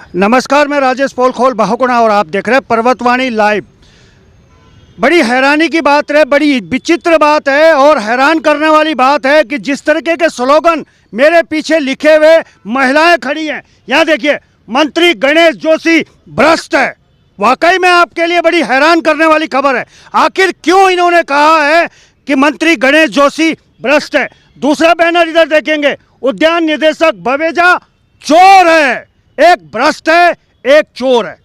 नमस्कार, मैं राजेश पोलखोल बाहुकुणा और आप देख रहे हैं पर्वतवाणी लाइव। बड़ी हैरानी की बात है, बड़ी विचित्र बात है और हैरान करने वाली बात है कि जिस तरीके के स्लोगन मेरे पीछे लिखे हुए महिलाएं खड़ी हैं। यहाँ देखिए, मंत्री गणेश जोशी भ्रष्ट है। वाकई में आपके लिए बड़ी हैरान करने वाली खबर है। आखिर क्यों इन्होंने कहा है कि मंत्री गणेश जोशी भ्रष्ट है? दूसरा बैनर इधर देखेंगे, उद्यान निदेशक बवेजा चोर है। एक भ्रष्ट है, एक चोर है।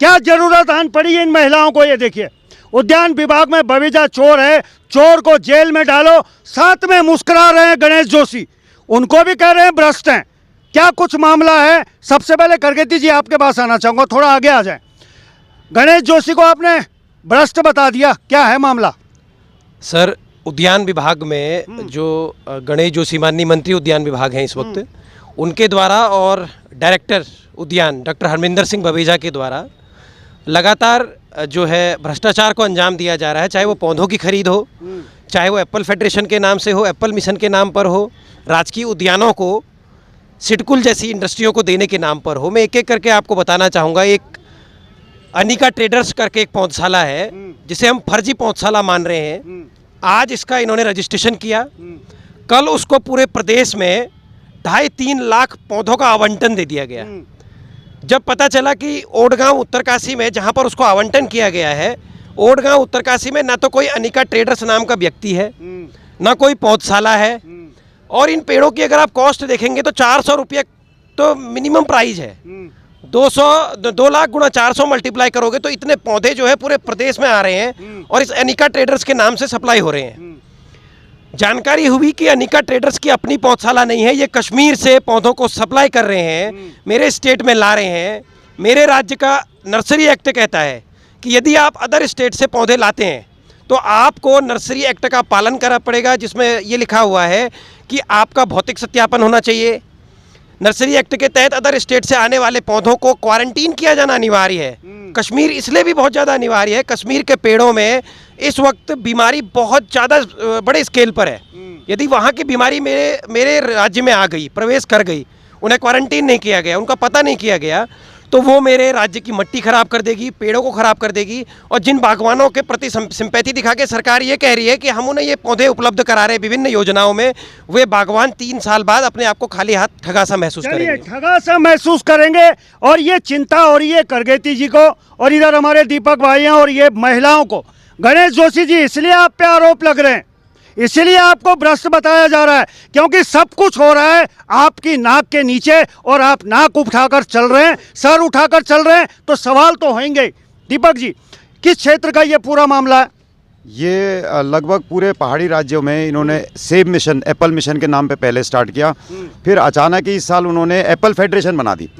क्या जरूरत आन पड़ी है इन महिलाओं को? ये देखिए, उद्यान विभाग में बवेजा चोर है, चोर को जेल में डालो। साथ में मुस्कुरा रहे हैं गणेश जोशी, उनको भी कह रहे हैं भ्रष्ट हैं। क्या कुछ मामला है? सबसे पहले करगेती जी आपके पास आना चाहूंगा, थोड़ा आगे आ जाए। गणेश जोशी को आपने भ्रष्ट बता दिया, क्या है मामला? सर, उद्यान विभाग में जो गणेश जोशी माननीय मंत्री उद्यान विभाग हैं इस वक्त, उनके द्वारा और डायरेक्टर उद्यान डॉक्टर हरमिंदर सिंह बवेजा के द्वारा लगातार जो है भ्रष्टाचार को अंजाम दिया जा रहा है। चाहे वो पौधों की खरीद हो, चाहे वो एप्पल फेडरेशन के नाम से हो, एप्पल मिशन के नाम पर हो, राजकीय उद्यानों को सिडकुल जैसी इंडस्ट्रियों को देने के नाम पर हो। मैं एक एक करके आपको बताना चाहूँगा। एक अनिका ट्रेडर्स करके एक पौधशाला है जिसे हम फर्जी पौधशाला मान रहे हैं। आज इसका इन्होंने रजिस्ट्रेशन किया, कल उसको पूरे प्रदेश में 2.5-3 लाख पौधों का आवंटन दे दिया गया। जब पता चला कि ओडगांव उत्तरकाशी में जहां पर उसको आवंटन किया गया है, ओडगांव उत्तरकाशी में ना तो कोई अनिका ट्रेडर्स नाम का व्यक्ति है, ना कोई पौधशाला है, और इन पेड़ों की अगर आप कॉस्ट देखेंगे तो 400 रुपये तो मिनिमम प्राइस है। 2 लाख गुणा 400 मल्टीप्लाई करोगे तो इतने पौधे जो है पूरे प्रदेश में आ रहे हैं और इस अनिका ट्रेडर्स के नाम से सप्लाई हो रहे हैं। जानकारी हुई कि अनिका ट्रेडर्स की अपनी पौधशाला नहीं है, ये कश्मीर से पौधों को सप्लाई कर रहे हैं, मेरे स्टेट में ला रहे हैं। मेरे राज्य का नर्सरी एक्ट कहता है कि यदि आप अदर स्टेट से पौधे लाते हैं तो आपको नर्सरी एक्ट का पालन करना पड़ेगा, जिसमें ये लिखा हुआ है कि आपका भौतिक सत्यापन होना चाहिए। नर्सरी एक्ट के तहत अदर स्टेट से आने वाले पौधों को क्वारंटीन किया जाना अनिवार्य है। कश्मीर इसलिए भी बहुत ज़्यादा अनिवार्य है, कश्मीर के पेड़ों में इस वक्त बीमारी बहुत ज़्यादा बड़े स्केल पर है। यदि वहाँ की बीमारी मेरे राज्य में आ गई, प्रवेश कर गई, उन्हें क्वारंटीन नहीं किया गया, उनका पता नहीं किया गया, तो वो मेरे राज्य की मिट्टी खराब कर देगी, पेड़ों को खराब कर देगी। और जिन बागवानों के प्रति सिंपैथी दिखा के सरकार ये कह रही है कि हम उन्हें ये पौधे उपलब्ध करा रहे हैं विभिन्न योजनाओं में, वे बागवान 3 साल बाद अपने आप को खाली हाथ ठगा सा महसूस करेंगे। ठगा सा महसूस करेंगे। और ये चिंता हो रही है करगेती जी को, और इधर हमारे दीपक भाइयों और ये महिलाओं को। गणेश जोशी जी, इसलिए आप पे आरोप लग रहे हैं, इसलिए आपको भ्रष्ट बताया जा रहा है, क्योंकि सब कुछ हो रहा है आपकी नाक के नीचे और आप नाक उठाकर चल रहे हैं, सर उठाकर चल रहे हैं, तो सवाल तो होंगे। दीपक जी, किस क्षेत्र का ये पूरा मामला है? ये लगभग पूरे पहाड़ी राज्यों में इन्होंने सेब मिशन, एप्पल मिशन के नाम पे पहले स्टार्ट किया, फिर अचानक ही इस साल उन्होंने एप्पल फेडरेशन बना दी।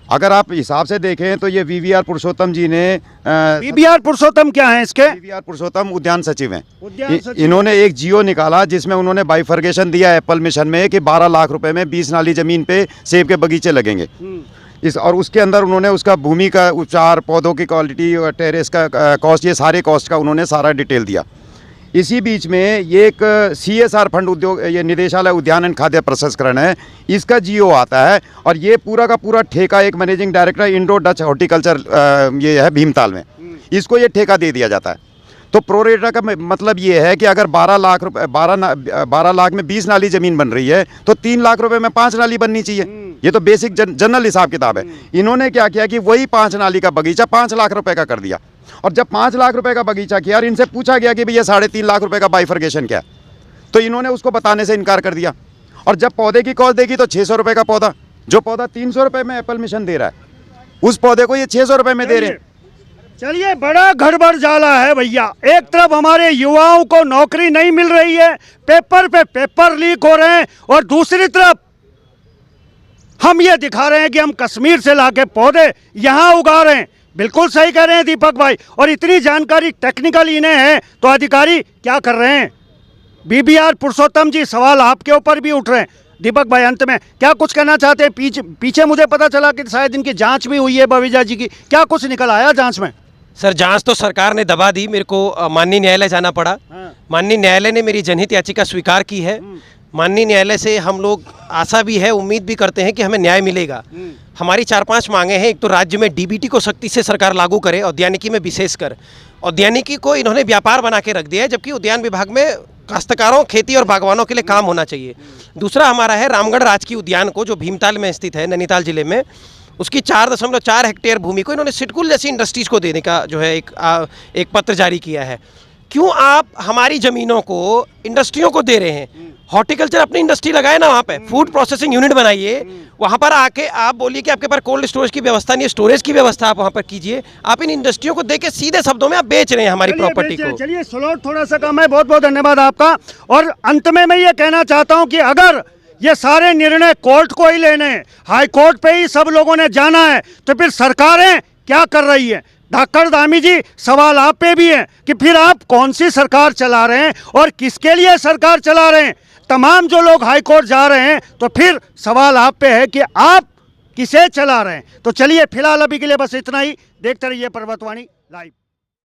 अगर आप हिसाब से देखें तो ये वीवीआर पुरुषोत्तम जी ने वीवीआर पुरुषोत्तम क्या है इसके? वीवीआर पुरुषोत्तम उद्यान सचिव हैं। इन्होंने एक जियो निकाला जिसमें उन्होंने बाइफर्गेशन दिया एप्पल मिशन में कि 12 लाख रुपए में 20 नाली जमीन पे सेब के बगीचे लगेंगे। और उसके अंदर उन्होंने उसका भूमि का उपचार, पौधों की क्वालिटी और टेरेस का कॉस्ट, ये सारे कॉस्ट का उन्होंने सारा डिटेल दिया। इसी बीच में ये एक CSR फंड उद्योग, ये निदेशालय उद्यान एवं खाद्य प्रसंस्करण है, इसका जियो आता है और ये पूरा का पूरा ठेका एक managing director Indo Dutch horticulture ये है भीमताल में, इसको ये ठेका दे दिया जाता है। तो प्रोरेटा का मतलब ये है कि अगर 12 लाख रुपए 12 लाख में 20 नाली ज़मीन बन रही है तो 3 लाख रुपए में 5 नाली बननी चाहिए। ये तो बेसिक जनरल हिसाब किताब है। इन्होंने क्या किया कि वही 5 नाली का बगीचा 5 लाख रुपए का कर दिया। और जब 5 लाख रुपए का बगीचा किया और इनसे पूछा गया कि भैया 3.5 लाख रुपए का बाइफर्गेशन क्या है, तो इन्होंने उसको बताने से इनकार कर दिया। और जब पौधे की कॉस्ट देखी तो 600 रुपए का पौधा, जो पौधा 300 रुपए में एप्पल मिशन दे रहा है, उस पौधे को ये 600 रुपए में दे रहे हैं। चलिए, बड़ा गड़बड़ जाला है भैया। एक तरफ हमारे युवाओं को नौकरी नहीं मिल रही है, पेपर पे पेपर लीक हो रहे हैं, और दूसरी तरफ हम ये दिखा रहे हैं कि हम कश्मीर से लाके पौधे यहाँ उगा रहे हैं। बिल्कुल सही कह रहे हैं दीपक भाई, और इतनी जानकारी टेक्निकल इन्हें है तो अधिकारी क्या कर रहे हैं? वीवीआर पुरुषोत्तम जी, सवाल आपके ऊपर भी उठ रहे हैं। दीपक भाई, अंत में क्या कुछ कहना चाहते हैं? पीछे मुझे पता चला कि शायद इनकी जांच भी हुई है बवेजा जी की, क्या कुछ निकल आया जांच में? सर, जांच तो सरकार ने दबा दी, मेरे को माननीय न्यायालय जाना पड़ा। माननीय न्यायालय ने मेरी जनहित याचिका स्वीकार की है। माननीय न्यायालय से हम लोग आशा भी है, उम्मीद भी करते हैं कि हमें न्याय मिलेगा। हमारी 4-5 मांगे हैं। एक तो राज्य में डीबीटी को सख्ती से सरकार लागू करे, उद्यानिकी में विशेषकर। उद्यानिकी को इन्होंने व्यापार बना के रख दिया है, जबकि उद्यान विभाग में काश्तकारों, खेती और बागवानों के लिए काम होना चाहिए। दूसरा हमारा है रामगढ़ राजकीय उद्यान को, जो भीमताल में स्थित है, नैनीताल जिले में, उसकी 4.4 हेक्टेयर भूमि को इन्होंने सिडकुल जैसी इंडस्ट्रीज को देने का जो है एक पत्र जारी किया है। क्यों आप हमारी ज़मीनों को इंडस्ट्रियों को दे रहे हैं? हॉर्टिकल्चर अपनी इंडस्ट्री लगाए ना, वहाँ पे फूड प्रोसेसिंग यूनिट बनाइए, वहाँ पर आके आप बोलिए कि आपके पास कोल्ड स्टोरेज की व्यवस्था नहीं है, स्टोरेज की व्यवस्था आप वहाँ पर कीजिए। आप इन इंडस्ट्रियों को देके सीधे शब्दों में आप बेच रहे हैं हमारी प्रॉपर्टी को। चलिए, स्लॉट थोड़ा सा कम है। बहुत बहुत धन्यवाद आपका। और अंत में मैं ये कहना चाहता हूँ कि अगर ये सारे निर्णय कोर्ट को ही लेने हैं, हाई कोर्ट पे ही सब लोगों ने जाना है, तो फिर सरकारें क्या कर रही है? डॉक्टर धामी जी, सवाल आप पे भी है कि फिर आप कौन सी सरकार चला रहे हैं और किसके लिए सरकार चला रहे हैं? तमाम जो लोग हाई कोर्ट जा रहे हैं, तो फिर सवाल आप पे है कि आप किसे चला रहे हैं। तो चलिए, फिलहाल अभी के लिए बस इतना ही। देखते रहिए पर्वतवाणी लाइव।